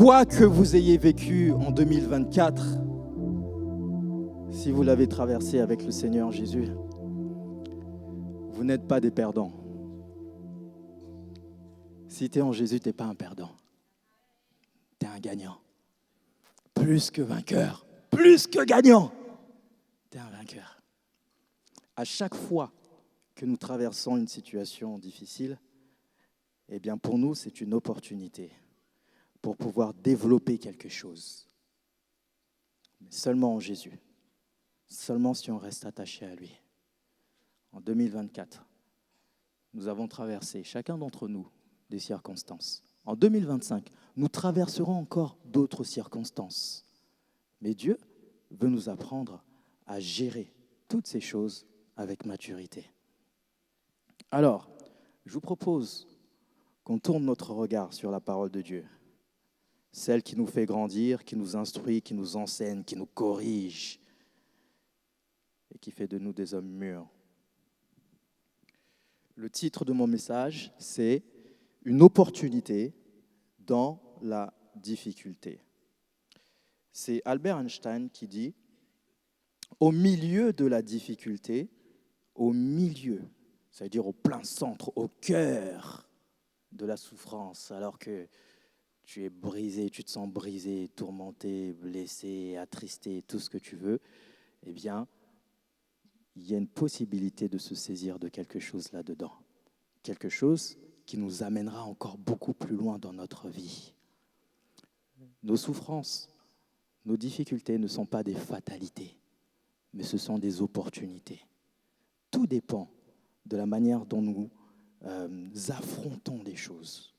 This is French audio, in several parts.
Quoi que vous ayez vécu en 2024, si vous l'avez traversé avec le Seigneur Jésus, vous n'êtes pas des perdants. Si tu es en Jésus, tu n'es pas un perdant. Tu es un gagnant. Plus que vainqueur, plus que gagnant. Tu es un vainqueur. À chaque fois que nous traversons une situation difficile, eh bien pour nous, c'est une opportunité pour pouvoir développer quelque chose. Mais seulement en Jésus. Seulement si on reste attaché à lui. En 2024, nous avons traversé, chacun d'entre nous, des circonstances. En 2025, nous traverserons encore d'autres circonstances. Mais Dieu veut nous apprendre à gérer toutes ces choses avec maturité. Alors, je vous propose qu'on tourne notre regard sur la parole de Dieu, celle qui nous fait grandir, qui nous instruit, qui nous enseigne, qui nous corrige et qui fait de nous des hommes mûrs. Le titre de mon message, c'est « Une opportunité dans la difficulté ». C'est Albert Einstein qui dit « Au milieu de la difficulté, au milieu, ça veut dire au plein centre, au cœur de la souffrance, alors que tu es brisé, tu te sens brisé, tourmenté, blessé, attristé, tout ce que tu veux, eh bien, il y a une possibilité de se saisir de quelque chose là-dedans. Quelque chose qui nous amènera encore beaucoup plus loin dans notre vie. Nos souffrances, nos difficultés ne sont pas des fatalités, mais ce sont des opportunités. Tout dépend de la manière dont nous affrontons des choses.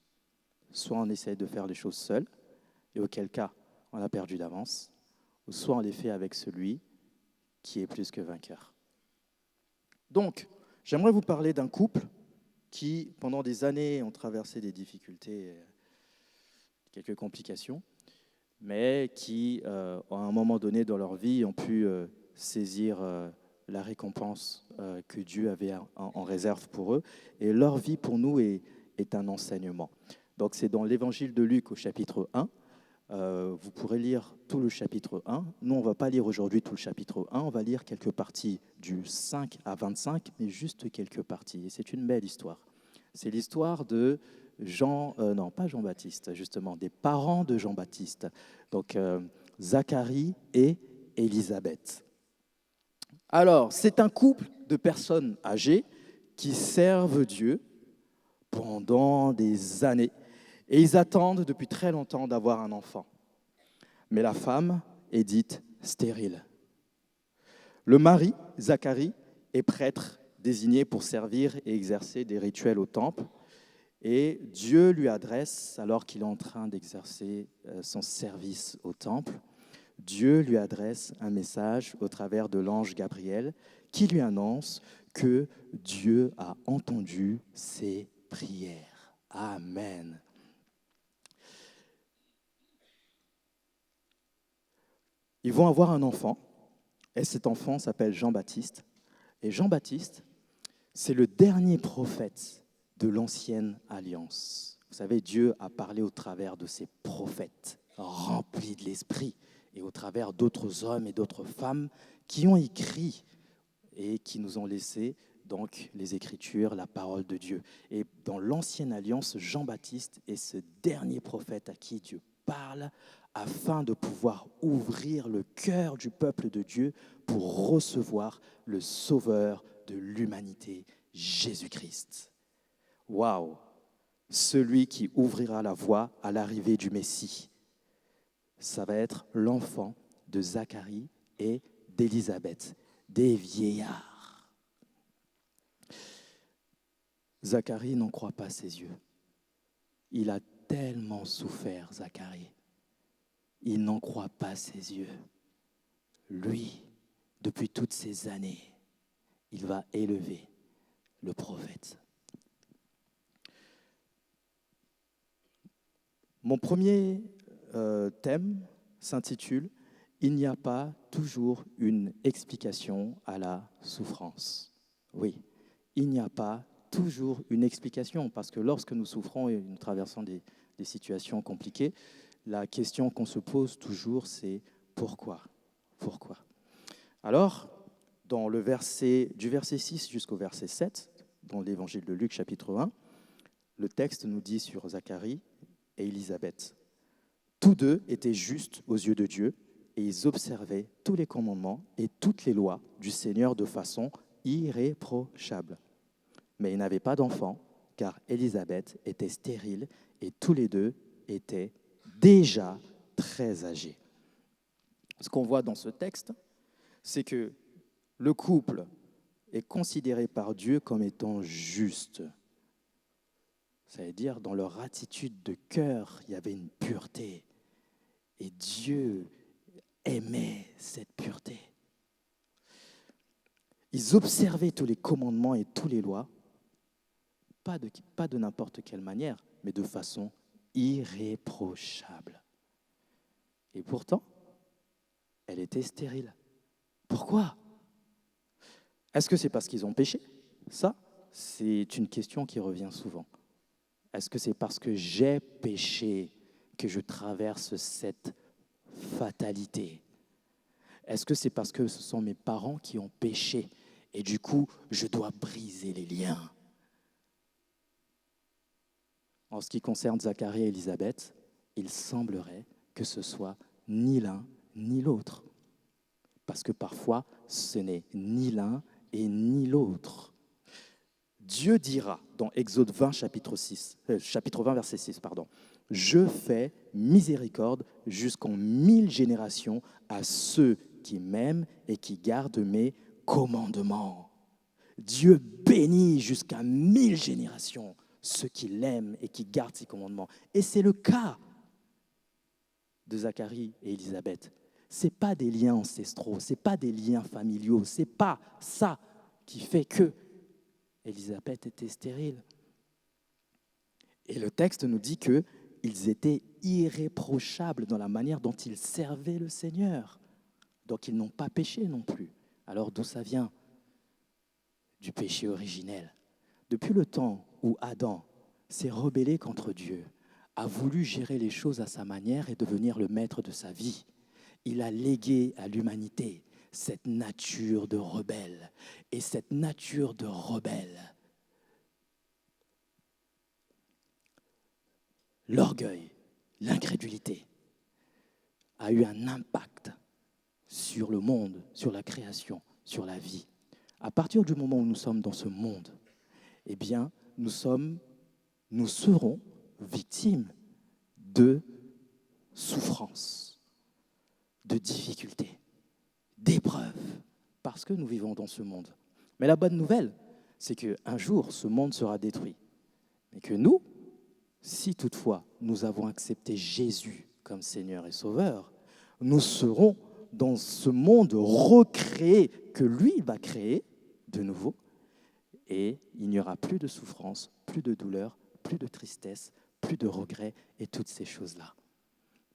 Soit on essaie de faire les choses seuls, et auquel cas on a perdu d'avance, ou soit on les fait avec celui qui est plus que vainqueur. Donc, j'aimerais vous parler d'un couple qui, pendant des années, ont traversé des difficultés, quelques complications, mais qui, à un moment donné dans leur vie, ont pu saisir la récompense que Dieu avait en réserve pour eux. Et leur vie, pour nous, est un enseignement. Donc, c'est dans l'Évangile de Luc au chapitre 1. Vous pourrez lire tout le chapitre 1. Nous, on ne va pas lire aujourd'hui tout le chapitre 1. On va lire quelques parties du 5 à 25, mais juste quelques parties. Et c'est une belle histoire. C'est l'histoire de pas Jean-Baptiste, justement, des parents de Jean-Baptiste. Donc, Zacharie et Élisabeth. Alors, c'est un couple de personnes âgées qui servent Dieu pendant des années. Et ils attendent depuis très longtemps d'avoir un enfant. Mais la femme est dite stérile. Le mari, Zacharie, est prêtre désigné pour servir et exercer des rituels au temple. Et Dieu lui adresse, alors qu'il est en train d'exercer son service au temple, Dieu lui adresse un message au travers de l'ange Gabriel qui lui annonce que Dieu a entendu ses prières. Amen. Ils vont avoir un enfant, et cet enfant s'appelle Jean-Baptiste. Et Jean-Baptiste, c'est le dernier prophète de l'Ancienne Alliance. Vous savez, Dieu a parlé au travers de ses prophètes, remplis de l'Esprit, et au travers d'autres hommes et d'autres femmes qui ont écrit et qui nous ont laissé donc les Écritures, la parole de Dieu. Et dans l'Ancienne Alliance, Jean-Baptiste est ce dernier prophète à qui Dieu parle afin de pouvoir ouvrir le cœur du peuple de Dieu pour recevoir le Sauveur de l'humanité, Jésus-Christ. Waouh! Celui qui ouvrira la voie à l'arrivée du Messie. Ça va être l'enfant de Zacharie et d'Élisabeth, des vieillards. Zacharie n'en croit pas ses yeux. Il a tellement souffert, Zacharie. Il n'en croit pas ses yeux. Lui, depuis toutes ces années, il va élever le prophète. Mon premier thème s'intitule « Il n'y a pas toujours une explication à la souffrance ». Oui, il n'y a pas toujours une explication, parce que lorsque nous souffrons et nous traversons des situations compliquées, la question qu'on se pose toujours, c'est pourquoi? Pourquoi? Alors, du verset 6 jusqu'au verset 7, dans l'évangile de Luc, chapitre 1, le texte nous dit sur Zacharie et Élisabeth. Tous deux étaient justes aux yeux de Dieu et ils observaient tous les commandements et toutes les lois du Seigneur de façon irréprochable. Mais ils n'avaient pas d'enfant, car Élisabeth était stérile et tous les deux étaient déjà très âgés. Ce qu'on voit dans ce texte, c'est que le couple est considéré par Dieu comme étant juste. Ça veut dire, dans leur attitude de cœur, il y avait une pureté. Et Dieu aimait cette pureté. Ils observaient tous les commandements et toutes les lois, pas de n'importe quelle manière, mais de façon irréprochable. Et pourtant, elle était stérile. Pourquoi? Est-ce que c'est parce qu'ils ont péché? Ça, c'est une question qui revient souvent. Est-ce que c'est parce que j'ai péché que je traverse cette fatalité? Est-ce que c'est parce que ce sont mes parents qui ont péché et du coup, je dois briser les liens? En ce qui concerne Zacharie et Élisabeth, il semblerait que ce soit ni l'un ni l'autre. Parce que parfois, ce n'est ni l'un et ni l'autre. Dieu dira dans Exode 20, chapitre 20, verset 6, « Je fais miséricorde jusqu'en 1000 générations à ceux qui m'aiment et qui gardent mes commandements. » Dieu bénit jusqu'à 1000 générations ceux qui l'aiment et qui gardent ses commandements. Et c'est le cas de Zacharie et Élisabeth. Ce n'est pas des liens ancestraux, ce n'est pas des liens familiaux, ce n'est pas ça qui fait que Élisabeth était stérile. Et le texte nous dit qu'ils étaient irréprochables dans la manière dont ils servaient le Seigneur. Donc ils n'ont pas péché non plus. Alors d'où ça vient? Du péché originel. Depuis le temps où Adam s'est rebellé contre Dieu, a voulu gérer les choses à sa manière et devenir le maître de sa vie, il a légué à l'humanité cette nature de rebelle. Et cette nature de rebelle, l'orgueil, l'incrédulité, a eu un impact sur le monde, sur la création, sur la vie. À partir du moment où nous sommes dans ce monde, eh bien, nous serons victimes de souffrances, de difficultés, d'épreuves, parce que nous vivons dans ce monde. Mais la bonne nouvelle, c'est qu'un jour, ce monde sera détruit. Mais que nous, si toutefois nous avons accepté Jésus comme Seigneur et Sauveur, nous serons dans ce monde recréé que lui va créer de nouveau. Et il n'y aura plus de souffrance, plus de douleur, plus de tristesse, plus de regrets et toutes ces choses-là.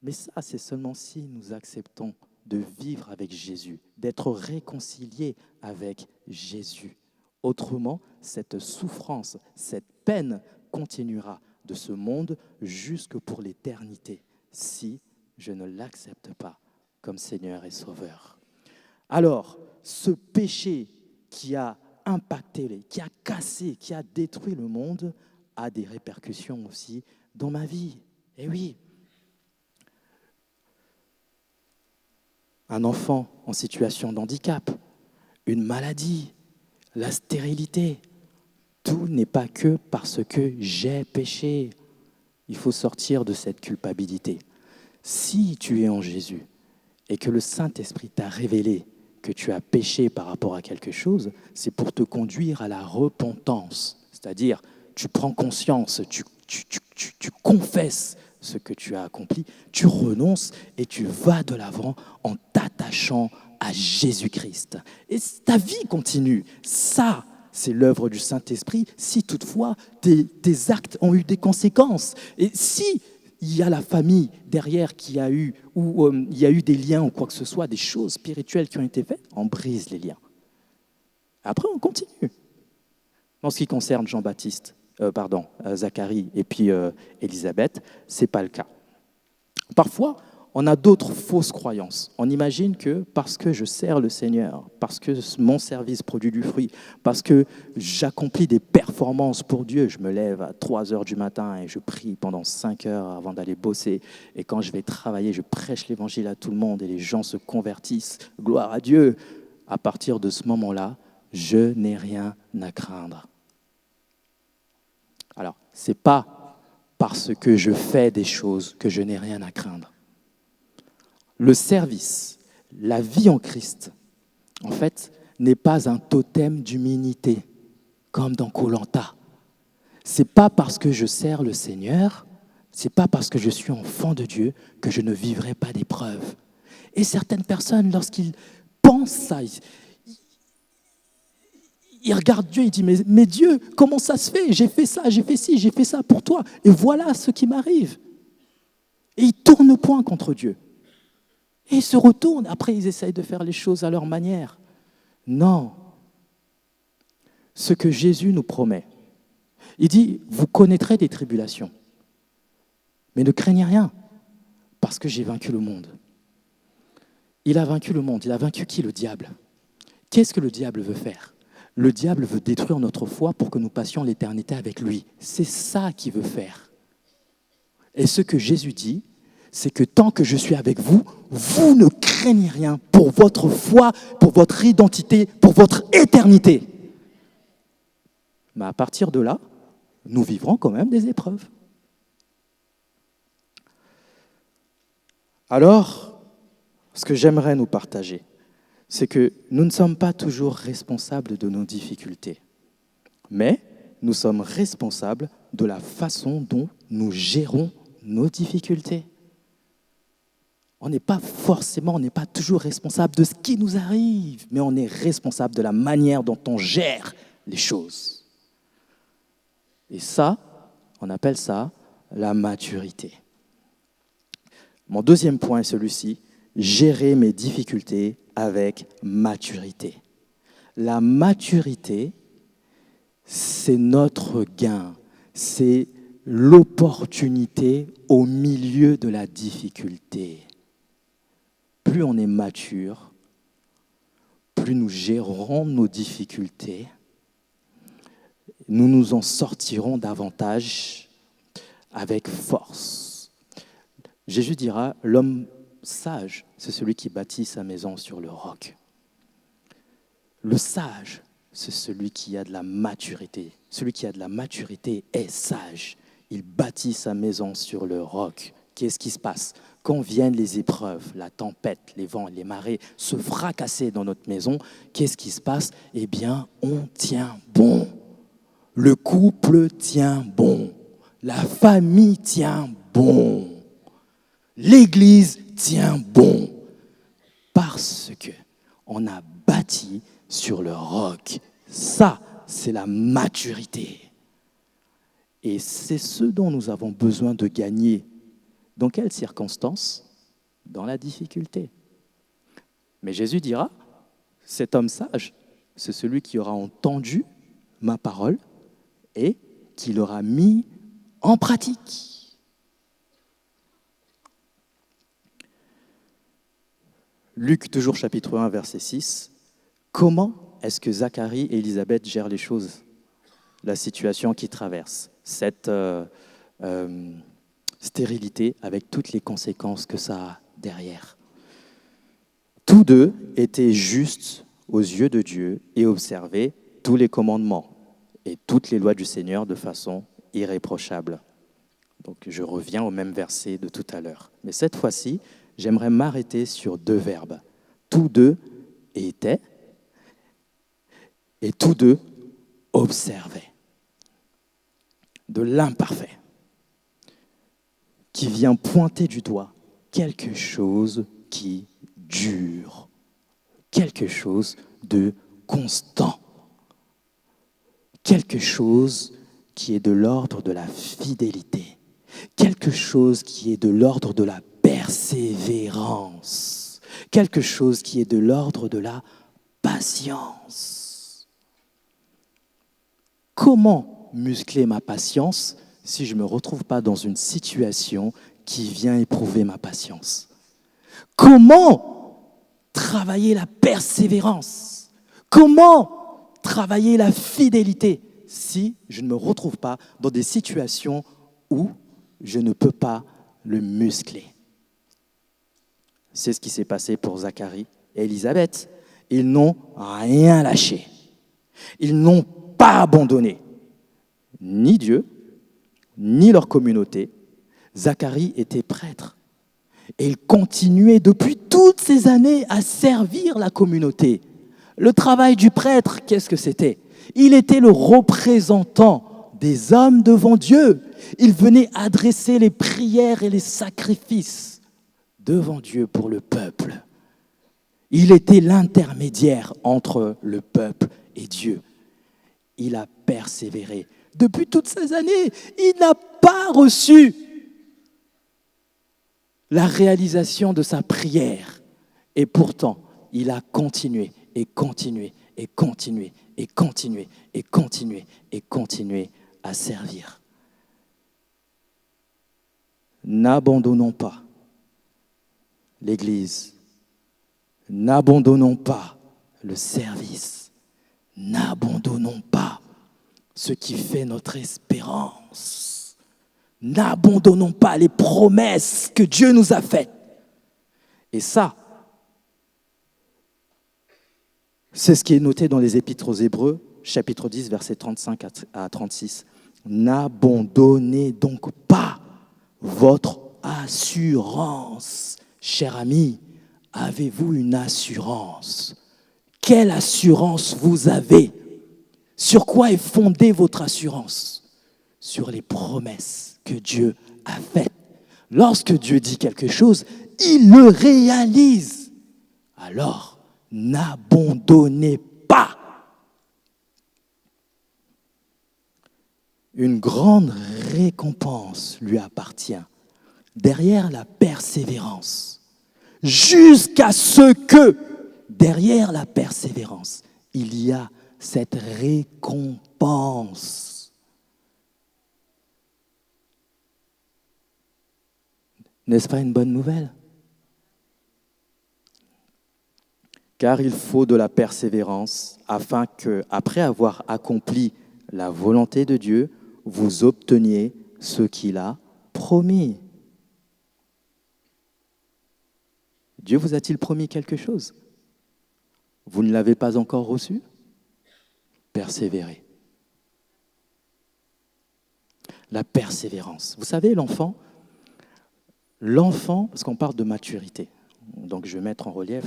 Mais ça, c'est seulement si nous acceptons de vivre avec Jésus, d'être réconciliés avec Jésus. Autrement, cette souffrance, cette peine continuera de ce monde jusque pour l'éternité, si je ne l'accepte pas comme Seigneur et Sauveur. Alors, ce péché qui a impacté, qui a cassé, qui a détruit le monde, a des répercussions aussi dans ma vie. Et oui, un enfant en situation de handicap, une maladie, la stérilité, tout n'est pas que parce que j'ai péché. Il faut sortir de cette culpabilité. Si tu es en Jésus et que le Saint-Esprit t'a révélé que tu as péché par rapport à quelque chose, c'est pour te conduire à la repentance. C'est-à-dire, tu prends conscience, tu confesses ce que tu as accompli, tu renonces et tu vas de l'avant en t'attachant à Jésus-Christ. Et ta vie continue. Ça, c'est l'œuvre du Saint-Esprit, si toutefois tes actes ont eu des conséquences. Et si il y a la famille derrière qui a eu, ou il y a eu des liens ou quoi que ce soit, des choses spirituelles qui ont été faites, on brise les liens. Après, on continue. En ce qui concerne Zacharie et puis Élisabeth, ce n'est pas le cas. Parfois, on a d'autres fausses croyances. On imagine que parce que je sers le Seigneur, parce que mon service produit du fruit, parce que j'accomplis des performances pour Dieu, je me lève à 3 heures du matin et je prie pendant 5 heures avant d'aller bosser. Et quand je vais travailler, je prêche l'évangile à tout le monde et les gens se convertissent. Gloire à Dieu. À partir de ce moment-là, je n'ai rien à craindre. Alors, ce n'est pas parce que je fais des choses que je n'ai rien à craindre. Le service, la vie en Christ, en fait, n'est pas un totem d'humilité, comme dans Koh-Lanta. Ce n'est pas parce que je sers le Seigneur, ce n'est pas parce que je suis enfant de Dieu que je ne vivrai pas d'épreuves. Et certaines personnes, lorsqu'ils pensent ça, ils regardent Dieu et disent mais Dieu, comment ça se fait? J'ai fait ça, j'ai fait ci, j'ai fait ça pour toi. Et voilà ce qui m'arrive. Et ils tournent le poing contre Dieu. Et ils se retournent. Après, ils essayent de faire les choses à leur manière. Non. Ce que Jésus nous promet, il dit, vous connaîtrez des tribulations. Mais ne craignez rien, parce que j'ai vaincu le monde. Il a vaincu le monde. Il a vaincu qui? Le diable. Qu'est-ce que le diable veut faire? Le diable veut détruire notre foi pour que nous passions l'éternité avec lui. C'est ça qu'il veut faire. Et ce que Jésus dit, c'est que tant que je suis avec vous, vous ne craignez rien pour votre foi, pour votre identité, pour votre éternité. Mais à partir de là, nous vivrons quand même des épreuves. Alors, ce que j'aimerais nous partager, c'est que nous ne sommes pas toujours responsables de nos difficultés, mais nous sommes responsables de la façon dont nous gérons nos difficultés. On n'est pas toujours responsable de ce qui nous arrive, mais on est responsable de la manière dont on gère les choses. Et ça, on appelle ça la maturité. Mon deuxième point est celui-ci, gérer mes difficultés avec maturité. La maturité, c'est notre gain, c'est l'opportunité au milieu de la difficulté. Plus on est mature, plus nous gérerons nos difficultés, nous nous en sortirons davantage avec force. Jésus dira, l'homme sage, c'est celui qui bâtit sa maison sur le roc. Le sage, c'est celui qui a de la maturité. Celui qui a de la maturité est sage. Il bâtit sa maison sur le roc. Qu'est-ce qui se passe? Quand viennent les épreuves, la tempête, les vents, les marées, se fracasser dans notre maison, qu'est-ce qui se passe? Eh bien, on tient bon. Le couple tient bon. La famille tient bon. L'Église tient bon. Parce qu'on a bâti sur le roc. Ça, c'est la maturité. Et c'est ce dont nous avons besoin de gagner. Dans quelles circonstances? Dans la difficulté. Mais Jésus dira, cet homme sage, c'est celui qui aura entendu ma parole et qui l'aura mis en pratique. Luc, toujours chapitre 1, verset 6. Comment est-ce que Zacharie et Élisabeth gèrent les choses? La situation qu'ils traversent, cette stérilité avec toutes les conséquences que ça a derrière. Tous deux étaient justes aux yeux de Dieu et observaient tous les commandements et toutes les lois du Seigneur de façon irréprochable. Donc je reviens au même verset de tout à l'heure. Mais cette fois-ci, j'aimerais m'arrêter sur 2 verbes. Tous deux étaient et tous deux observaient. De l'imparfait qui vient pointer du doigt quelque chose qui dure, quelque chose de constant, quelque chose qui est de l'ordre de la fidélité, quelque chose qui est de l'ordre de la persévérance, quelque chose qui est de l'ordre de la patience. Comment muscler ma patience si je ne me retrouve pas dans une situation qui vient éprouver ma patience. Comment travailler la persévérance? Comment travailler la fidélité si je ne me retrouve pas dans des situations où je ne peux pas le muscler? C'est ce qui s'est passé pour Zacharie et Élisabeth. Ils n'ont rien lâché. Ils n'ont pas abandonné ni Dieu, ni leur communauté. Zacharie était prêtre et il continuait depuis toutes ces années à servir la communauté. Le travail du prêtre, qu'est-ce que c'était? Il était le représentant des hommes devant Dieu. Il venait adresser les prières et les sacrifices devant Dieu pour le peuple. Il était l'intermédiaire entre le peuple et Dieu. Il a persévéré. Depuis toutes ces années, il n'a pas reçu la réalisation de sa prière. Et pourtant, il a continué et continué et continué et continué et continué et continué à servir. N'abandonnons pas l'Église. N'abandonnons pas le service. N'abandonnons pas ce qui fait notre espérance. N'abandonnons pas les promesses que Dieu nous a faites. Et ça, c'est ce qui est noté dans les Épîtres aux Hébreux, chapitre 10, versets 35 à 36. N'abandonnez donc pas votre assurance. Cher ami, avez-vous une assurance? Quelle assurance vous avez? Sur quoi est fondée votre assurance? Sur les promesses que Dieu a faites. Lorsque Dieu dit quelque chose, il le réalise. Alors, n'abandonnez pas. Une grande récompense lui appartient derrière la persévérance. Jusqu'à ce que, derrière la persévérance, il y a cette récompense. N'est-ce pas une bonne nouvelle? Car il faut de la persévérance afin que, après avoir accompli la volonté de Dieu, vous obteniez ce qu'il a promis. Dieu vous a-t-il promis quelque chose? Vous ne l'avez pas encore reçu? Persévérez. La persévérance. Vous savez, l'enfant, parce qu'on parle de maturité, donc je vais mettre en relief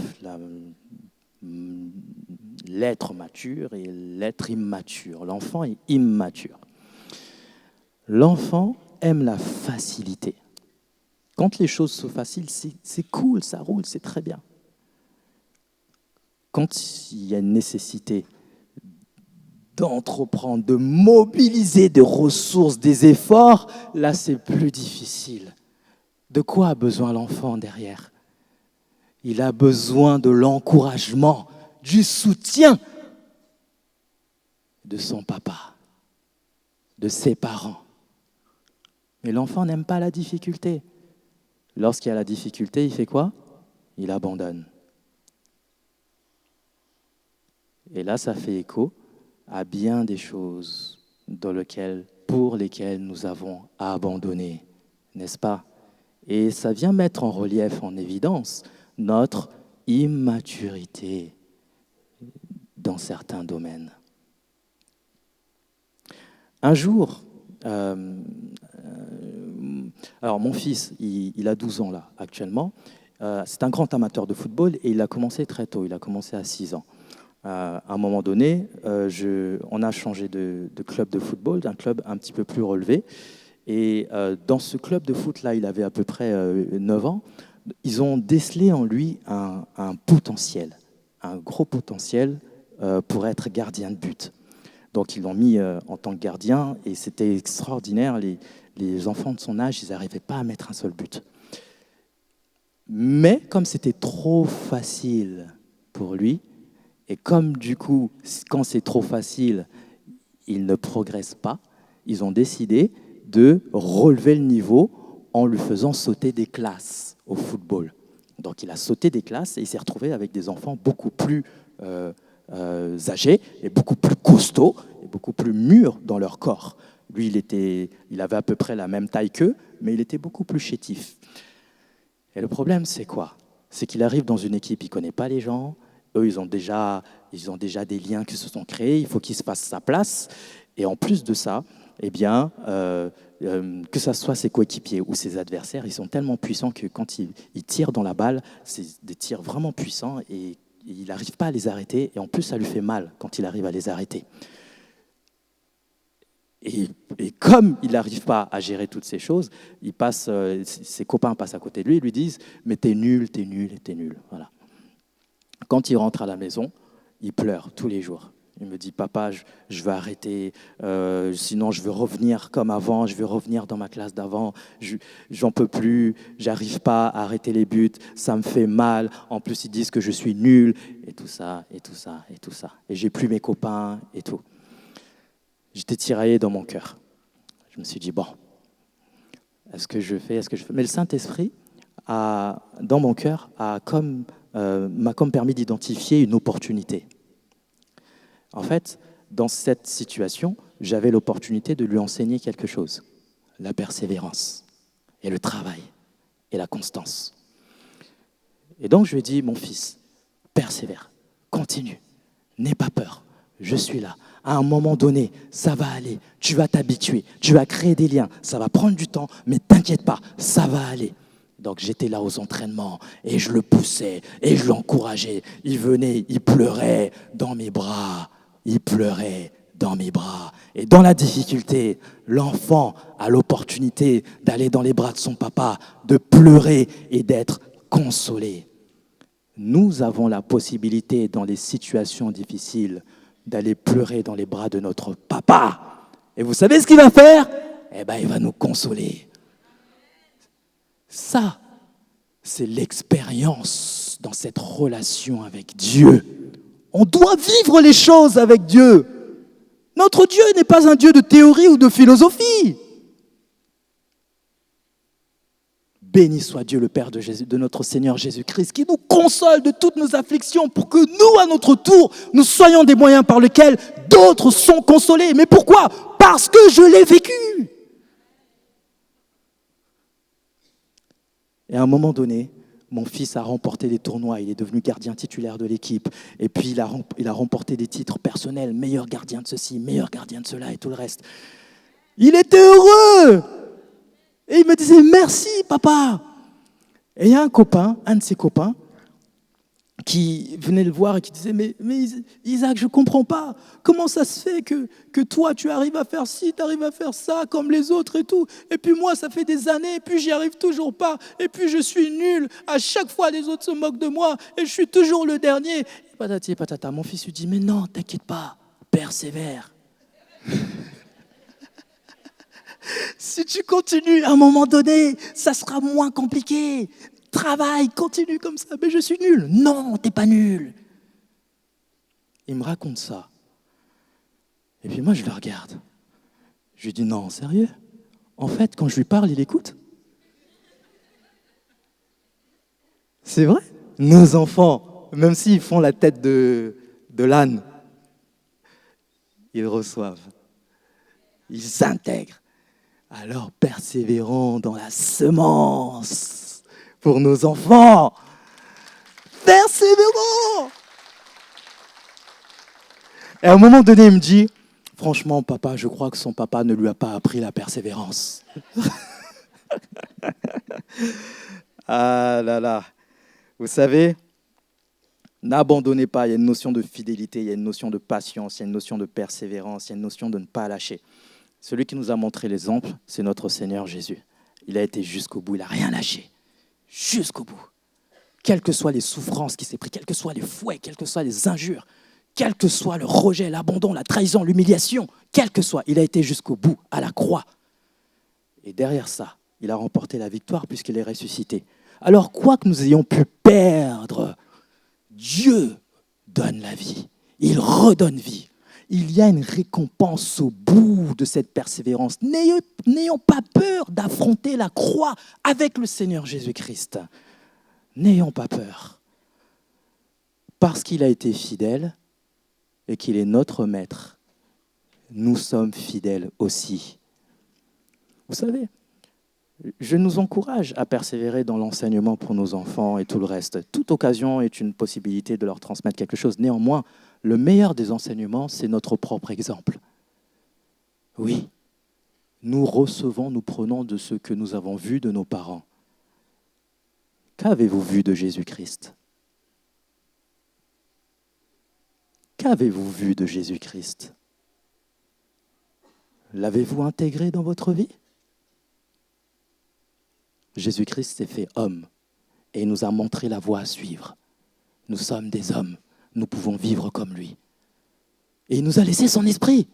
l'être mature et l'être immature. L'enfant est immature. L'enfant aime la facilité. Quand les choses sont faciles, c'est cool, ça roule, c'est très bien. Quand il y a une nécessité d'entreprendre, de mobiliser des ressources, des efforts, là c'est plus difficile. De quoi a besoin l'enfant derrière? Il a besoin de l'encouragement, du soutien de son papa, de ses parents. Mais l'enfant n'aime pas la difficulté. Lorsqu'il y a la difficulté, il fait quoi? Il abandonne. Et là, ça fait écho à bien des choses pour lesquelles nous avons abandonné, n'est-ce pas? Et ça vient mettre en relief, en évidence, notre immaturité dans certains domaines. Un jour, alors mon fils, il a 12 ans là, actuellement. C'est un grand amateur de football et il a commencé très tôt, il a commencé à 6 ans. À un moment donné, on a changé de club de football, d'un club un petit peu plus relevé. Et dans ce club de foot-là, il avait à peu près 9 ans, ils ont décelé en lui un potentiel, un gros potentiel pour être gardien de but. Donc ils l'ont mis en tant que gardien et c'était extraordinaire. Les enfants de son âge, ils n'arrivaient pas à mettre un seul but. Mais comme c'était trop facile pour lui, et comme du coup, quand c'est trop facile, il ne progresse pas, ils ont décidé de relever le niveau en lui faisant sauter des classes au football. Donc il a sauté des classes et il s'est retrouvé avec des enfants beaucoup plus âgés et beaucoup plus costauds et beaucoup plus mûrs dans leur corps. Lui, il avait à peu près la même taille qu'eux, mais il était beaucoup plus chétif. Et le problème, c'est quoi? C'est qu'il arrive dans une équipe, il ne connaît pas les gens. Eux, ils ont déjà des liens qui se sont créés. Il faut qu'il se fasse sa place. Et en plus de ça, eh bien, que ce soit ses coéquipiers ou ses adversaires, ils sont tellement puissants que quand ils tirent dans la balle, c'est des tirs vraiment puissants et il n'arrive pas à les arrêter. Et en plus, ça lui fait mal quand il arrive à les arrêter. Et comme il n'arrive pas à gérer toutes ces choses, ses copains passent à côté de lui et lui disent « Mais t'es nul, t'es nul, t'es nul. » Voilà. Quand il rentre à la maison, il pleure tous les jours. Il me dit « Papa, je veux arrêter, sinon je veux revenir comme avant, je veux revenir dans ma classe d'avant, j'en peux plus, j'arrive pas à arrêter les buts, ça me fait mal, en plus ils disent que je suis nul, et tout ça, et tout ça, et tout ça. Et j'ai plus mes copains, et tout. » J'étais tiraillé dans mon cœur. Je me suis dit, bon, est-ce que je fais? Mais le Saint-Esprit, dans mon cœur, m'a comme permis d'identifier une opportunité. En fait, dans cette situation, j'avais l'opportunité de lui enseigner quelque chose. La persévérance, et le travail, et la constance. Et donc, je lui ai dit, mon fils, persévère, continue, n'aie pas peur, je suis là. À un moment donné, ça va aller, tu vas t'habituer, tu vas créer des liens, ça va prendre du temps, mais t'inquiète pas, ça va aller. Donc j'étais là aux entraînements et je le poussais et je l'encourageais. Il venait, il pleurait dans mes bras, il pleurait dans mes bras. Et dans la difficulté, l'enfant a l'opportunité d'aller dans les bras de son papa, de pleurer et d'être consolé. Nous avons la possibilité dans les situations difficiles d'aller pleurer dans les bras de notre papa. Et vous savez ce qu'il va faire? Eh bien, il va nous consoler. Ça, c'est l'expérience dans cette relation avec Dieu. On doit vivre les choses avec Dieu. Notre Dieu n'est pas un Dieu de théorie ou de philosophie. Béni soit Dieu, le Père de notre Seigneur Jésus-Christ, qui nous console de toutes nos afflictions pour que nous, à notre tour, nous soyons des moyens par lesquels d'autres sont consolés. Mais pourquoi? Parce que je l'ai vécu. Et à un moment donné, mon fils a remporté des tournois, il est devenu gardien titulaire de l'équipe. Et puis il a remporté des titres personnels, meilleur gardien de ceci, meilleur gardien de cela et tout le reste. Il était heureux. Et il me disait, merci papa. Et il y a un de ses copains, qui venait le voir et qui disait, mais Isaac, je ne comprends pas. Comment ça se fait que toi, tu arrives à faire ci, tu arrives à faire ça, comme les autres et tout. Et puis moi, ça fait des années, et puis j'y arrive toujours pas. Et puis je suis nul. À chaque fois, les autres se moquent de moi, et je suis toujours le dernier. Et patati et patata. Mon fils lui dit, mais non, t'inquiète pas, persévère. Si tu continues, à un moment donné, ça sera moins compliqué. Travaille, continue comme ça. Mais je suis nul. Non, t'es pas nul. Il me raconte ça. Et puis moi, je le regarde. Je lui dis, non, sérieux? En fait, quand je lui parle, il écoute. C'est vrai. Nos enfants, même s'ils font la tête de l'âne, ils reçoivent. Ils intègrent. Alors, persévérons dans la semence pour nos enfants. Persévérons. Et à un moment donné, il me dit, franchement, papa, je crois que son papa ne lui a pas appris la persévérance. Ah là là. Vous savez, n'abandonnez pas. Il y a une notion de fidélité, il y a une notion de patience, il y a une notion de persévérance, il y a une notion de ne pas lâcher. Celui qui nous a montré l'exemple, c'est notre Seigneur Jésus. Il a été jusqu'au bout, il n'a rien lâché. Jusqu'au bout. Quelles que soient les souffrances qu'il s'est pris, quels que soient les fouets, quelles que soient les injures, quel que soit le rejet, l'abandon, la trahison, l'humiliation, quel que soit, il a été jusqu'au bout, à la croix. Et derrière ça, il a remporté la victoire puisqu'il est ressuscité. Alors, quoi que nous ayons pu perdre, Dieu donne la vie. Il redonne vie. Il y a une récompense au bout de cette persévérance. N'ayons pas peur d'affronter la croix avec le Seigneur Jésus-Christ. N'ayons pas peur. Parce qu'il a été fidèle et qu'il est notre maître, nous sommes fidèles aussi. Vous savez, je nous encourage à persévérer dans l'enseignement pour nos enfants et tout le reste. Toute occasion est une possibilité de leur transmettre quelque chose. Néanmoins, le meilleur des enseignements, c'est notre propre exemple. Oui, nous recevons, nous prenons de ce que nous avons vu de nos parents. Qu'avez-vous vu de Jésus-Christ ? Qu'avez-vous vu de Jésus-Christ ? L'avez-vous intégré dans votre vie ? Jésus-Christ s'est fait homme et il nous a montré la voie à suivre. Nous sommes des hommes, nous pouvons vivre comme lui. Et il nous a laissé son esprit,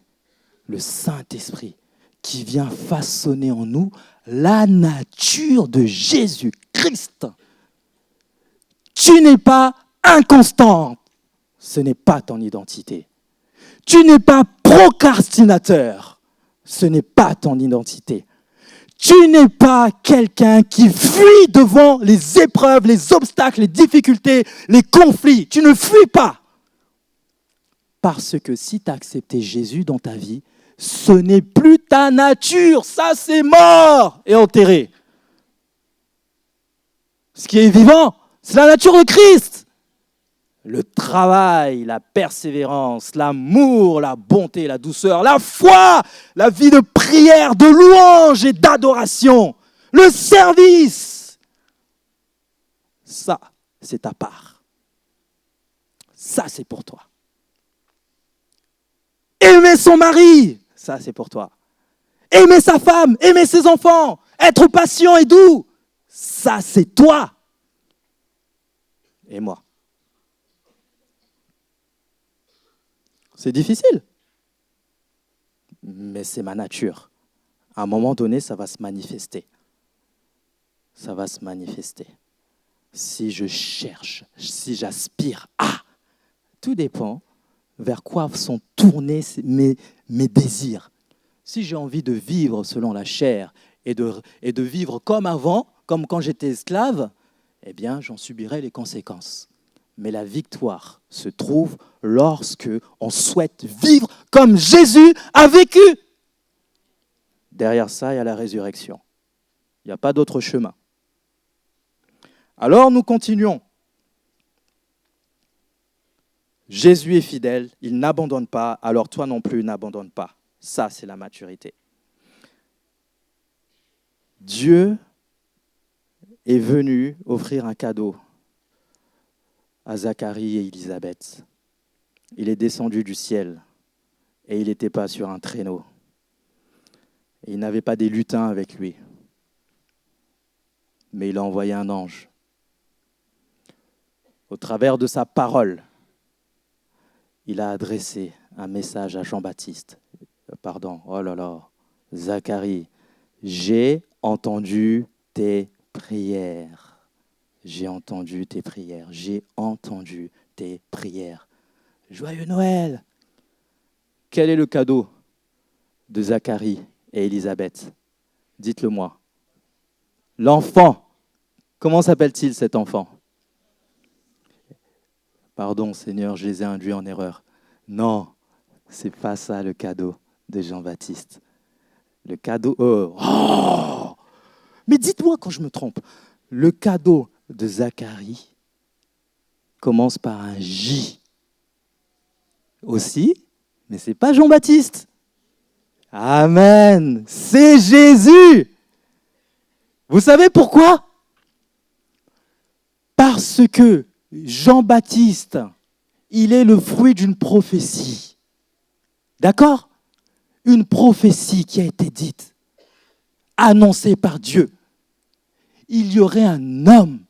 le Saint-Esprit, qui vient façonner en nous la nature de Jésus-Christ. Tu n'es pas inconstant, ce n'est pas ton identité. Tu n'es pas procrastinateur, ce n'est pas ton identité. Tu n'es pas quelqu'un qui fuit devant les épreuves, les obstacles, les difficultés, les conflits. Tu ne fuis pas. Parce que si tu as accepté Jésus dans ta vie, ce n'est plus ta nature. Ça, c'est mort et enterré. Ce qui est vivant, c'est la nature de Christ. Le travail, la persévérance, l'amour, la bonté, la douceur, la foi, la vie de prière, de louange et d'adoration, le service. Ça, c'est ta part. Ça, c'est pour toi. Aimer son mari, ça, c'est pour toi. Aimer sa femme, aimer ses enfants, être patient et doux, ça, c'est toi. Et moi. C'est difficile, mais c'est ma nature. À un moment donné, ça va se manifester. Ça va se manifester. Si je cherche, si j'aspire à, tout dépend vers quoi sont tournés mes désirs. Si j'ai envie de vivre selon la chair et de vivre comme avant, comme quand j'étais esclave, eh bien, j'en subirai les conséquences. Mais la victoire se trouve lorsque on souhaite vivre comme Jésus a vécu. Derrière ça, il y a la résurrection. Il n'y a pas d'autre chemin. Alors nous continuons. Jésus est fidèle, il n'abandonne pas, alors toi non plus n'abandonne pas. Ça, c'est la maturité. Dieu est venu offrir un cadeau à Zacharie et Élisabeth. Il est descendu du ciel et il n'était pas sur un traîneau. Et il n'avait pas des lutins avec lui. Mais il a envoyé un ange. Au travers de sa parole, il a adressé un message à Jean-Baptiste. Zacharie, j'ai entendu tes prières. J'ai entendu tes prières. J'ai entendu tes prières. Joyeux Noël! Quel est le cadeau de Zacharie et Élisabeth? Dites-le moi. L'enfant. Comment s'appelle-t-il cet enfant? Pardon Seigneur, je les ai induits en erreur. Non, c'est pas ça le cadeau de Jean-Baptiste. Le cadeau... Mais dites-moi quand je me trompe. Le cadeau de Zacharie commence par un J. Aussi, mais ce n'est pas Jean-Baptiste. Amen. C'est Jésus. Vous savez pourquoi? Parce que Jean-Baptiste, il est le fruit d'une prophétie. D'accord? Une prophétie qui a été dite, annoncée par Dieu. Il y aurait un homme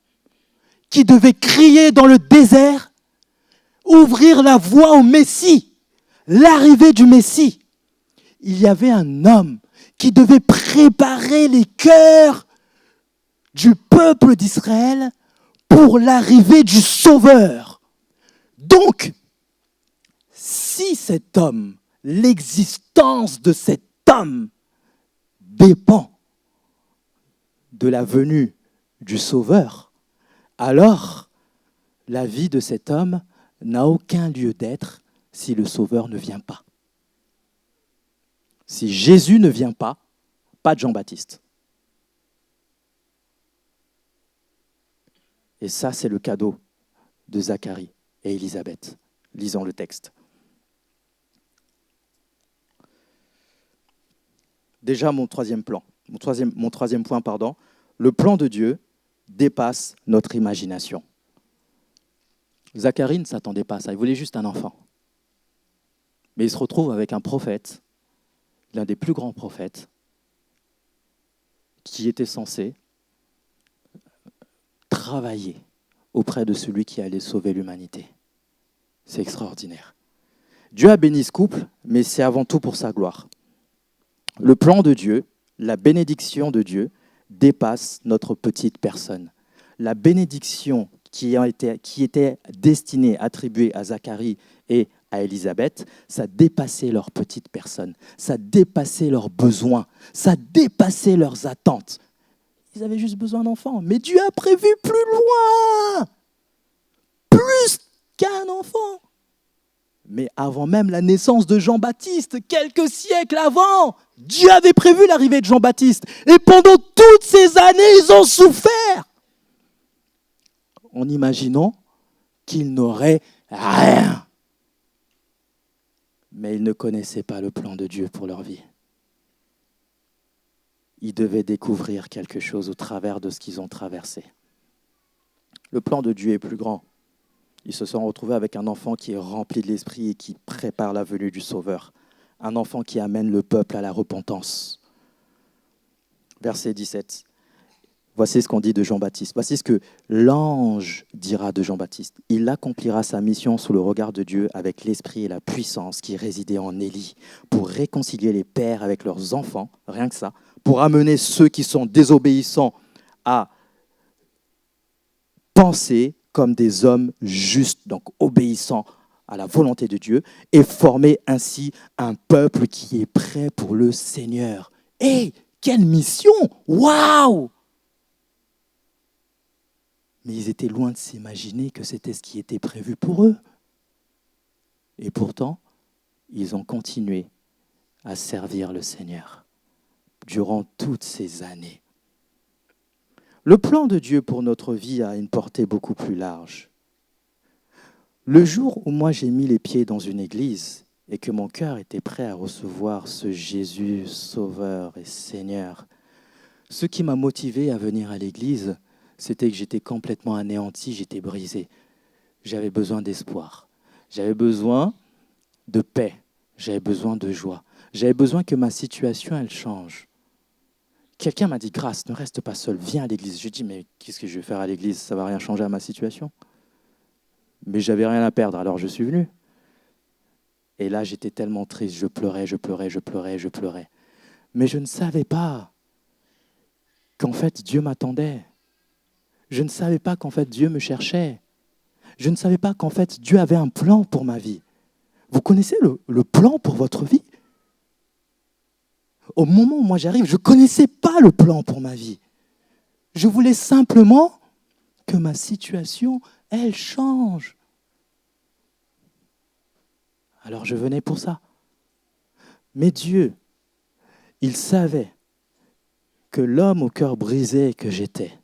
qui devait crier dans le désert, ouvrir la voie au Messie, l'arrivée du Messie. Il y avait un homme qui devait préparer les cœurs du peuple d'Israël pour l'arrivée du Sauveur. Donc, si cet homme, l'existence de cet homme dépend de la venue du Sauveur, alors la vie de cet homme n'a aucun lieu d'être si le Sauveur ne vient pas. Si Jésus ne vient pas, pas de Jean-Baptiste. Et ça, c'est le cadeau de Zacharie et Élisabeth. Lisons le texte. Déjà, mon troisième point, le plan de Dieu dépasse notre imagination. Zacharie ne s'attendait pas à ça, il voulait juste un enfant. Mais il se retrouve avec un prophète, l'un des plus grands prophètes, qui était censé travailler auprès de celui qui allait sauver l'humanité. C'est extraordinaire. Dieu a béni ce couple, mais c'est avant tout pour sa gloire. Le plan de Dieu, la bénédiction de Dieu, dépasse notre petite personne. La bénédiction qui était destinée, attribuée à Zacharie et à Élisabeth, ça dépassait leur petite personne, ça dépassait leurs besoins, ça dépassait leurs attentes. Ils avaient juste besoin d'enfants, mais Dieu a prévu plus loin, plus qu'un enfant. Mais avant même la naissance de Jean-Baptiste, quelques siècles avant, Dieu avait prévu l'arrivée de Jean-Baptiste. Et pendant toutes ces années, ils ont souffert. En imaginant qu'ils n'auraient rien. Mais ils ne connaissaient pas le plan de Dieu pour leur vie. Ils devaient découvrir quelque chose au travers de ce qu'ils ont traversé. Le plan de Dieu est plus grand. Ils se sont retrouvés avec un enfant qui est rempli de l'esprit et qui prépare la venue du Sauveur. Un enfant qui amène le peuple à la repentance. Verset 17. Voici ce qu'on dit de Jean-Baptiste. Voici ce que l'ange dira de Jean-Baptiste. Il accomplira sa mission sous le regard de Dieu avec l'esprit et la puissance qui résidaient en Élie pour réconcilier les pères avec leurs enfants, rien que ça, pour amener ceux qui sont désobéissants à penser comme des hommes justes, donc obéissants à la volonté de Dieu, et former ainsi un peuple qui est prêt pour le Seigneur. Hé, quelle mission! Waouh! Mais ils étaient loin de s'imaginer que c'était ce qui était prévu pour eux. Et pourtant, ils ont continué à servir le Seigneur durant toutes ces années. Le plan de Dieu pour notre vie a une portée beaucoup plus large. Le jour où moi j'ai mis les pieds dans une église et que mon cœur était prêt à recevoir ce Jésus Sauveur et Seigneur, ce qui m'a motivé à venir à l'église, c'était que j'étais complètement anéanti, j'étais brisé. J'avais besoin d'espoir, j'avais besoin de paix, j'avais besoin de joie, j'avais besoin que ma situation elle change. Quelqu'un m'a dit, Grâce, ne reste pas seul, viens à l'église. Je dis, mais qu'est-ce que je vais faire à l'église? Ça ne va rien changer à ma situation. Mais je n'avais rien à perdre, alors je suis venu. Et là, j'étais tellement triste, je pleurais. Mais je ne savais pas qu'en fait, Dieu m'attendait. Je ne savais pas qu'en fait, Dieu me cherchait. Je ne savais pas qu'en fait, Dieu avait un plan pour ma vie. Vous connaissez le plan pour votre vie? Au moment où moi j'arrive, je ne connaissais pas le plan pour ma vie. Je voulais simplement que ma situation, elle change. Alors je venais pour ça. Mais Dieu, il savait que l'homme au cœur brisé que j'étais,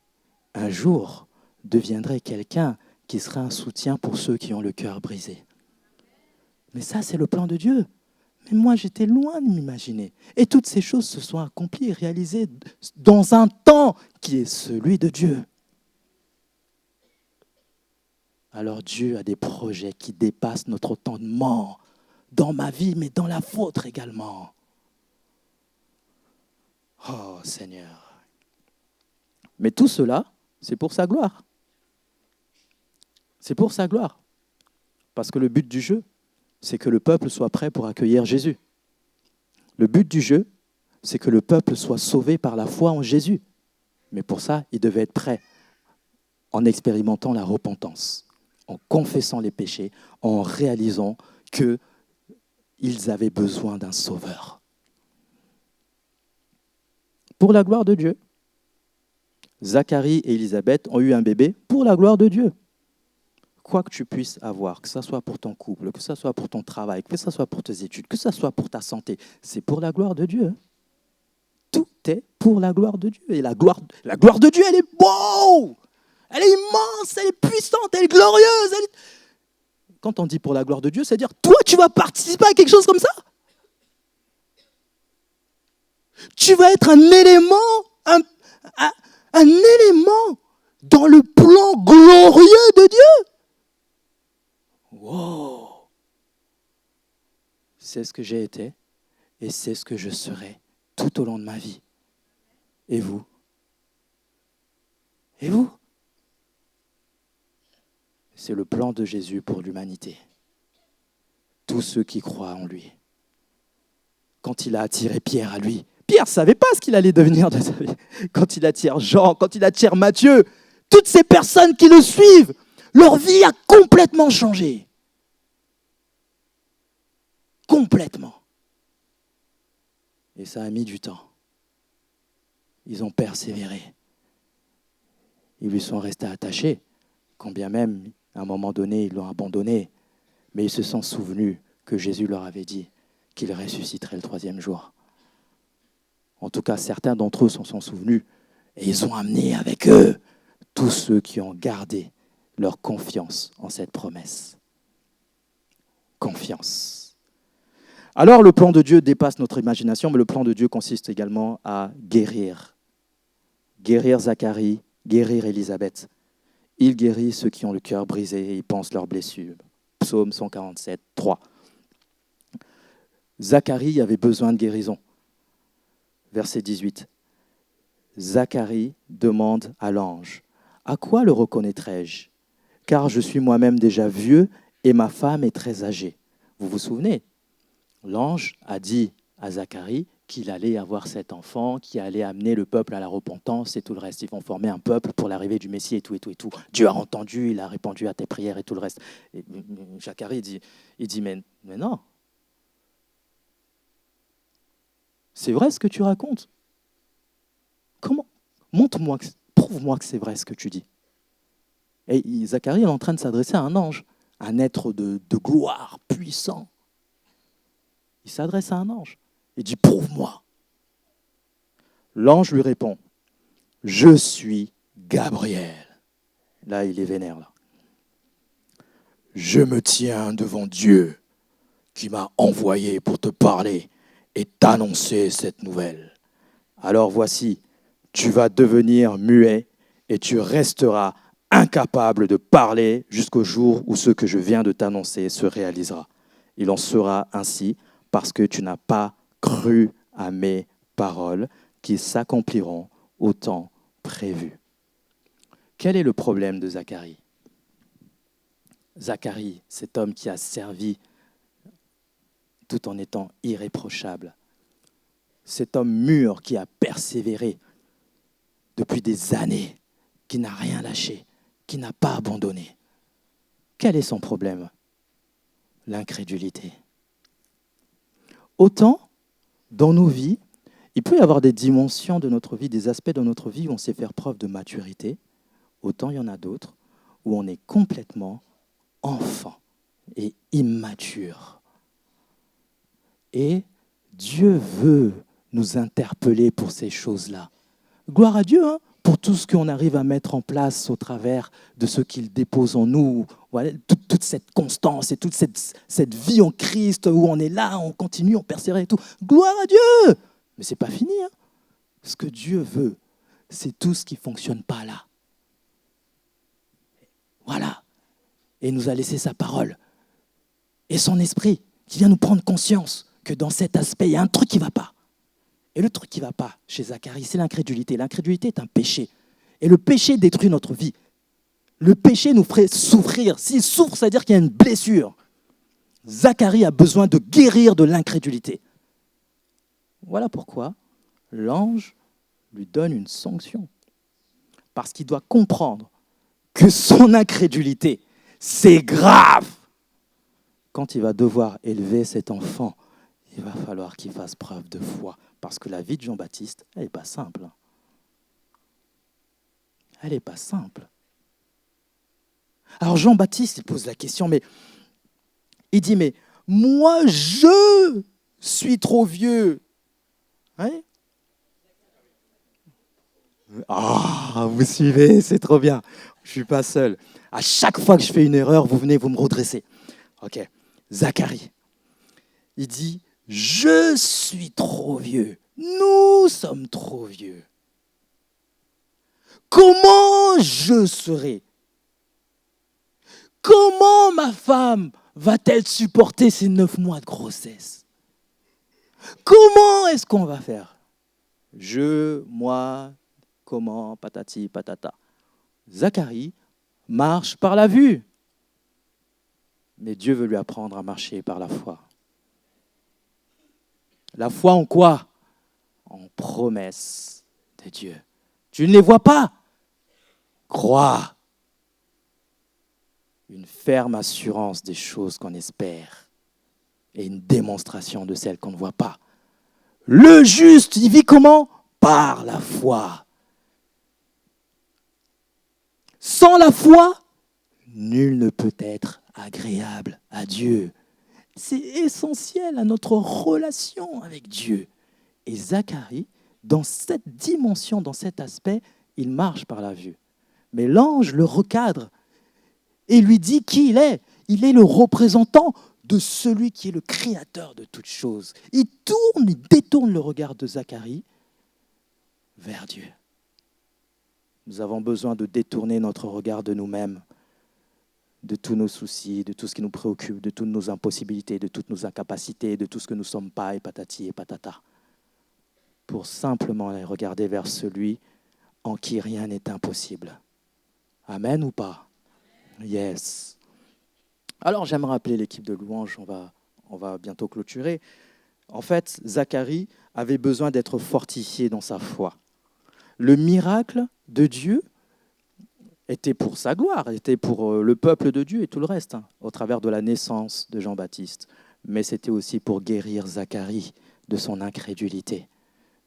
un jour, deviendrait quelqu'un qui serait un soutien pour ceux qui ont le cœur brisé. Mais ça, c'est le plan de Dieu. Mais moi, j'étais loin de m'imaginer. Et toutes ces choses se sont accomplies et réalisées dans un temps qui est celui de Dieu. Alors Dieu a des projets qui dépassent notre entendement, dans ma vie, mais dans la vôtre également. Oh Seigneur. Mais tout cela, c'est pour sa gloire. C'est pour sa gloire. Parce que le but du jeu, c'est que le peuple soit prêt pour accueillir Jésus. Le but du jeu, c'est que le peuple soit sauvé par la foi en Jésus. Mais pour ça, il devait être prêt en expérimentant la repentance, en confessant les péchés, en réalisant que ils avaient besoin d'un sauveur. Pour la gloire de Dieu. Zacharie et Élisabeth ont eu un bébé pour la gloire de Dieu. Quoi que tu puisses avoir, que ce soit pour ton couple, que ce soit pour ton travail, que ce soit pour tes études, que ce soit pour ta santé, c'est pour la gloire de Dieu. Tout est pour la gloire de Dieu. Et la gloire de Dieu, elle est beau, elle est immense, elle est puissante, elle est glorieuse. Quand on dit pour la gloire de Dieu, c'est-à-dire, toi, tu vas participer à quelque chose comme ça. Tu vas être un élément dans le plan glorieux de Dieu. Wow! C'est ce que j'ai été et c'est ce que je serai tout au long de ma vie. Et vous? Et vous? C'est le plan de Jésus pour l'humanité. Tous ceux qui croient en lui. Quand il a attiré Pierre à lui, Pierre ne savait pas ce qu'il allait devenir de sa vie. Quand il attire Jean, quand il attire Matthieu, toutes ces personnes qui le suivent, leur vie a complètement changé. Complètement. Et ça a mis du temps. Ils ont persévéré. Ils lui sont restés attachés, quand bien même, à un moment donné, ils l'ont abandonné. Mais ils se sont souvenus que Jésus leur avait dit qu'il ressusciterait le 3e jour. En tout cas, certains d'entre eux s'en sont souvenus et ils ont amené avec eux tous ceux qui ont gardé leur confiance en cette promesse. Confiance. Alors, le plan de Dieu dépasse notre imagination, mais le plan de Dieu consiste également à guérir. Guérir Zacharie, guérir Élisabeth. Il guérit ceux qui ont le cœur brisé et ils pensent leurs blessures. Psaume 147, 3. Zacharie avait besoin de guérison. Verset 18. Zacharie demande à l'ange, « À quoi le reconnaîtrai-je ? Car je suis moi-même déjà vieux et ma femme est très âgée. » Vous vous souvenez ? L'ange a dit à Zacharie qu'il allait avoir cet enfant, qui allait amener le peuple à la repentance et tout le reste. Ils vont former un peuple pour l'arrivée du Messie et tout, et tout, et tout. Dieu a entendu, il a répondu à tes prières et tout le reste. Et Zacharie dit mais non. C'est vrai ce que tu racontes. Comment ? Montre-moi, prouve-moi que c'est vrai ce que tu dis. Et Zacharie est en train de s'adresser à un ange, un être de gloire puissant. Il s'adresse à un ange. Il dit, prouve-moi. L'ange lui répond, je suis Gabriel. Là, il est vénère. Là. Je me tiens devant Dieu qui m'a envoyé pour te parler et t'annoncer cette nouvelle. Alors voici, tu vas devenir muet et tu resteras incapable de parler jusqu'au jour où ce que je viens de t'annoncer se réalisera. Il en sera ainsi parce que tu n'as pas cru à mes paroles qui s'accompliront au temps prévu. Quel est le problème de Zacharie ? Zacharie, cet homme qui a servi tout en étant irréprochable. Cet homme mûr qui a persévéré depuis des années, qui n'a rien lâché, qui n'a pas abandonné. Quel est son problème ? L'incrédulité. Autant, dans nos vies, il peut y avoir des dimensions de notre vie, des aspects de notre vie où on sait faire preuve de maturité, autant il y en a d'autres où on est complètement enfant et immature. Et Dieu veut nous interpeller pour ces choses-là. Gloire à Dieu pour tout ce qu'on arrive à mettre en place au travers de ce qu'il dépose en nous. Voilà, toute cette constance et toute cette vie en Christ où on est là, on continue, on persévère et tout. Gloire à Dieu! Mais ce n'est pas fini. Ce que Dieu veut, c'est tout ce qui ne fonctionne pas là. Voilà. Et il nous a laissé sa parole et son esprit qui vient nous prendre conscience que dans cet aspect, il y a un truc qui ne va pas. Et le truc qui ne va pas chez Zacharie, c'est l'incrédulité. L'incrédulité est un péché. Et le péché détruit notre vie. Le péché nous ferait souffrir. S'il souffre, ça veut dire qu'il y a une blessure. Zacharie a besoin de guérir de l'incrédulité. Voilà pourquoi l'ange lui donne une sanction. Parce qu'il doit comprendre que son incrédulité, c'est grave. quand il va devoir élever cet enfant, il va falloir qu'il fasse preuve de foi. Parce que la vie de Jean-Baptiste, elle n'est pas simple. Elle n'est pas simple. Alors Jean-Baptiste, il pose la question, mais il dit, mais moi, je suis trop vieux. Hein? Ah, vous suivez, c'est trop bien. Je ne suis pas seul. À chaque fois que je fais une erreur, vous venez, vous me redressez. Ok. Zacharie, il dit, je suis trop vieux. Nous sommes trop vieux. Comment je serai? Comment ma femme va-t-elle supporter ces 9 mois de grossesse? Comment est-ce qu'on va faire? Je, moi, comment, patati, patata. Zacharie marche par la vue. Mais Dieu veut lui apprendre à marcher par la foi. La foi en quoi? En promesse de Dieu. Tu ne les vois pas? Crois. Une ferme assurance des choses qu'on espère et une démonstration de celles qu'on ne voit pas. Le juste, il vit comment? Par la foi. Sans la foi, nul ne peut être agréable à Dieu. C'est essentiel à notre relation avec Dieu. Et Zacharie, dans cette dimension, dans cet aspect, il marche par la vue. Mais l'ange le recadre et lui dit qui il est. Il est le représentant de celui qui est le créateur de toutes choses. Il détourne le regard de Zacharie vers Dieu. Nous avons besoin de détourner notre regard de nous-mêmes, de tous nos soucis, de tout ce qui nous préoccupe, de toutes nos impossibilités, de toutes nos incapacités, de tout ce que nous ne sommes pas, et patati et patata, pour simplement aller regarder vers celui en qui rien n'est impossible. Amen ou pas? Yes. Alors j'aimerais appeler l'équipe de louange, on va bientôt clôturer. En fait, Zacharie avait besoin d'être fortifié dans sa foi. Le miracle de Dieu était pour sa gloire, était pour le peuple de Dieu et tout le reste, au travers de la naissance de Jean-Baptiste. Mais c'était aussi pour guérir Zacharie de son incrédulité.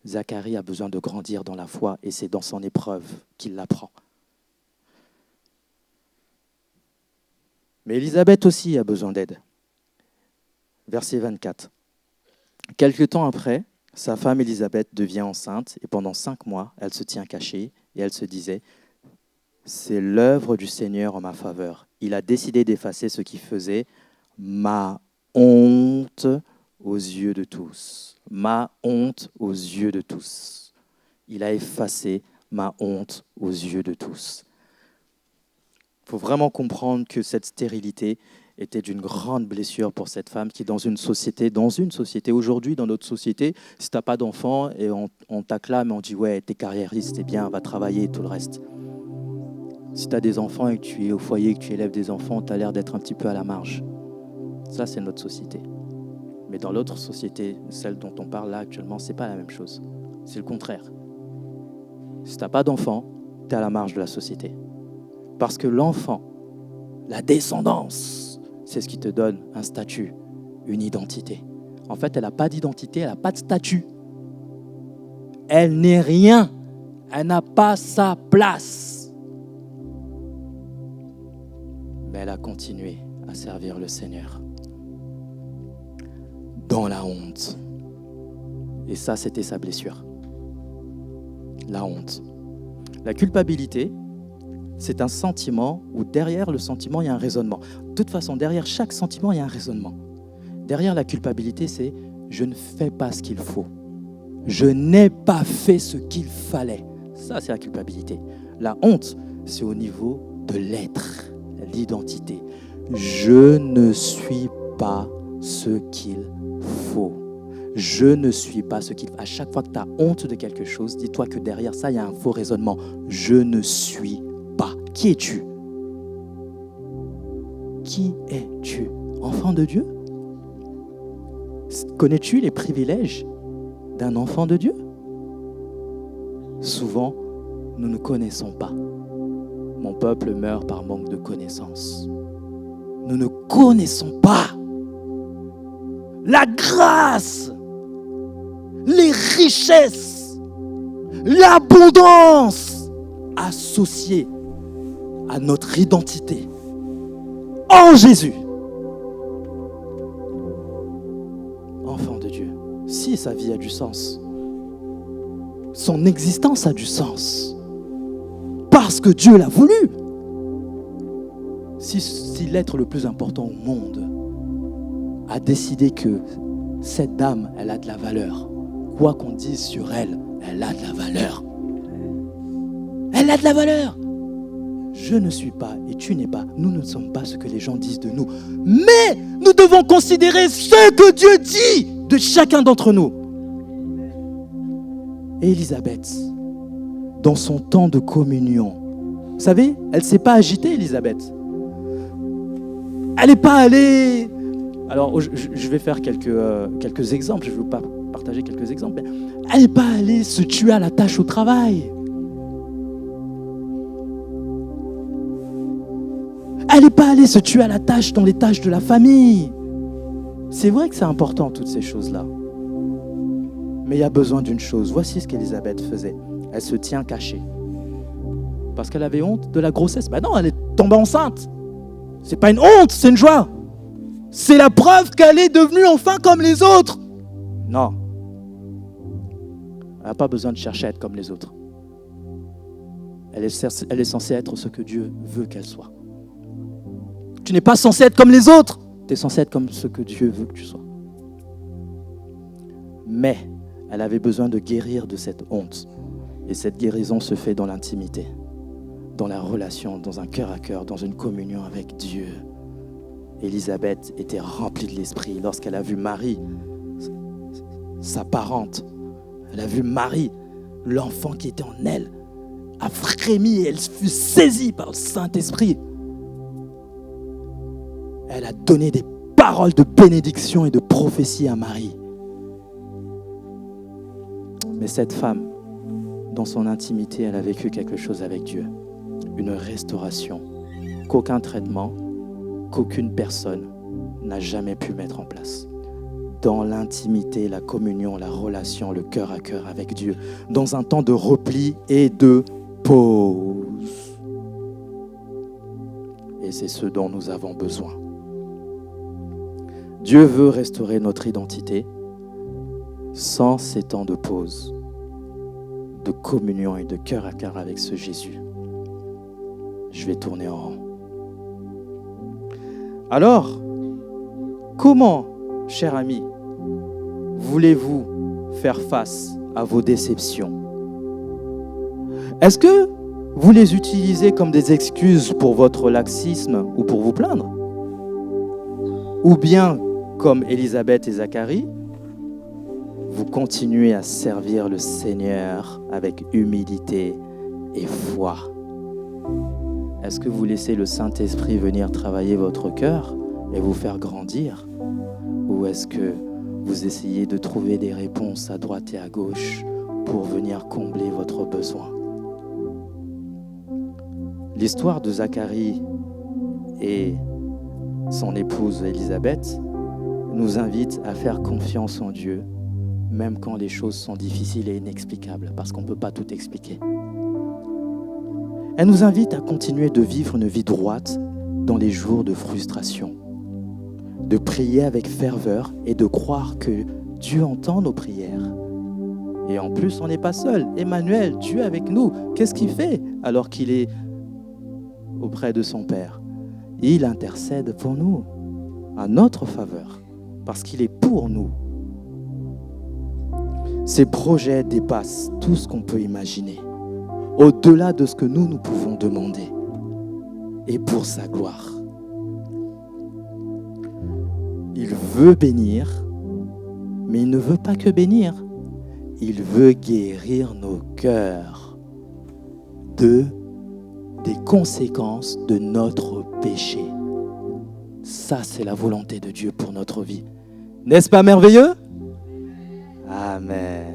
Zacharie a besoin de grandir dans la foi et c'est dans son épreuve qu'il l'apprend. Mais Élisabeth aussi a besoin d'aide. Verset 24. Quelque temps après, sa femme Élisabeth devient enceinte et pendant 5 mois, elle se tient cachée et elle se disait « C'est l'œuvre du Seigneur en ma faveur. Il a décidé d'effacer ce qui faisait ma honte aux yeux de tous. Ma honte aux yeux de tous. Il a effacé ma honte aux yeux de tous. » Il faut vraiment comprendre que cette stérilité était d'une grande blessure pour cette femme qui, dans une société, aujourd'hui, dans notre société, si tu n'as pas d'enfant et on t'acclame et on dit « ouais, t'es carriériste, c'est bien, va travailler » et tout le reste. Si tu as des enfants et que tu es au foyer, que tu élèves des enfants, tu as l'air d'être un petit peu à la marge. Ça, c'est notre société. Mais dans l'autre société, celle dont on parle là actuellement, ce n'est pas la même chose. C'est le contraire. Si tu n'as pas d'enfant, tu es à la marge de la société. Parce que l'enfant, la descendance, c'est ce qui te donne un statut, une identité. En fait, elle n'a pas d'identité, elle n'a pas de statut. Elle n'est rien. Elle n'a pas sa place. Mais elle a continué à servir le Seigneur. Dans la honte. Et ça, c'était sa blessure. La honte. La culpabilité, c'est un sentiment où derrière le sentiment, il y a un raisonnement. De toute façon, derrière chaque sentiment, il y a un raisonnement. Derrière la culpabilité, c'est « je ne fais pas ce qu'il faut ». Je n'ai pas fait ce qu'il fallait. Ça, c'est la culpabilité. La honte, c'est au niveau de l'être, l'identité. Je ne suis pas ce qu'il faut. Je ne suis pas ce qu'il faut. À chaque fois que tu as honte de quelque chose, dis-toi que derrière ça, il y a un faux raisonnement. Je ne suis pas. Qui es-tu? Qui es-tu? Enfant de Dieu? Connais-tu les privilèges d'un enfant de Dieu? Souvent, nous ne connaissons pas. Mon peuple meurt par manque de connaissance. Nous ne connaissons pas la grâce, les richesses, l'abondance associées à notre identité en Jésus. Enfant de Dieu, si sa vie a du sens, son existence a du sens, parce que Dieu l'a voulu. Si l'être le plus important au monde a décidé que cette dame, elle a de la valeur, quoi qu'on dise sur elle, elle a de la valeur. Elle a de la valeur. Je ne suis pas et tu n'es pas. Nous ne sommes pas ce que les gens disent de nous. Mais nous devons considérer ce que Dieu dit de chacun d'entre nous. Et Élisabeth, dans son temps de communion, vous savez, elle ne s'est pas agitée, Élisabeth. Elle n'est pas allée... Alors, je vais faire quelques exemples. Je ne veux pas partager quelques exemples. Mais elle n'est pas allée se tuer à la tâche au travail. Elle n'est pas allée se tuer à la tâche dans les tâches de la famille. C'est vrai que c'est important, toutes ces choses-là. Mais il y a besoin d'une chose. Voici ce qu'Élisabeth faisait. Elle se tient cachée. Parce qu'elle avait honte de la grossesse. Ben non, elle est tombée enceinte. C'est pas une honte, c'est une joie. C'est la preuve qu'elle est devenue enfin comme les autres. Non. Elle n'a pas besoin de chercher à être comme les autres. Elle est censée être ce que Dieu veut qu'elle soit. Tu n'es pas censé être comme les autres. Tu es censé être comme ce que Dieu veut que tu sois. Mais elle avait besoin de guérir de cette honte. Et cette guérison se fait dans l'intimité, dans la relation, dans un cœur à cœur, dans une communion avec Dieu. Élisabeth était remplie de l'esprit lorsqu'elle a vu Marie, sa parente. Elle a vu Marie, l'enfant qui était en elle, a frémi et elle fut saisie par le Saint-Esprit. Elle a donné des paroles de bénédiction et de prophétie à Marie. Mais cette femme, dans son intimité, elle a vécu quelque chose avec Dieu. Une restauration qu'aucun traitement, qu'aucune personne n'a jamais pu mettre en place. Dans l'intimité, la communion, la relation, le cœur à cœur avec Dieu, dans un temps de repli et de pause. Et c'est ce dont nous avons besoin. Dieu veut restaurer notre identité sans ces temps de pause, de communion et de cœur à cœur avec ce Jésus. Je vais tourner en rond. Alors, comment, cher ami, voulez-vous faire face à vos déceptions? Est-ce que vous les utilisez comme des excuses pour votre laxisme ou pour vous plaindre? Ou bien, comme Élisabeth et Zacharie, vous continuez à servir le Seigneur avec humilité et foi? Est-ce que vous laissez le Saint-Esprit venir travailler votre cœur et vous faire grandir? Ou est-ce que vous essayez de trouver des réponses à droite et à gauche pour venir combler votre besoin? L'histoire de Zacharie et son épouse Élisabeth nous invite à faire confiance en Dieu, même quand les choses sont difficiles et inexplicables, parce qu'on ne peut pas tout expliquer. Elle nous invite à continuer de vivre une vie droite dans les jours de frustration, de prier avec ferveur et de croire que Dieu entend nos prières. Et en plus, on n'est pas seul. Emmanuel, Dieu est avec nous. Qu'est-ce qu'il fait alors qu'il est auprès de son Père? Il intercède pour nous, à notre faveur, parce qu'il est pour nous. Ses projets dépassent tout ce qu'on peut imaginer, au-delà de ce que nous pouvons demander, et pour sa gloire. Il veut bénir, mais il ne veut pas que bénir. Il veut guérir nos cœurs des conséquences de notre péché. Ça, c'est la volonté de Dieu pour notre vie. N'est-ce pas merveilleux? Amen.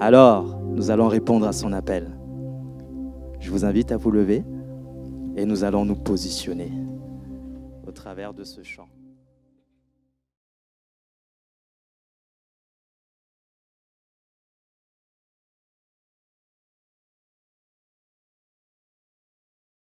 Alors, nous allons répondre à son appel. Je vous invite à vous lever et nous allons nous positionner au travers de ce chant.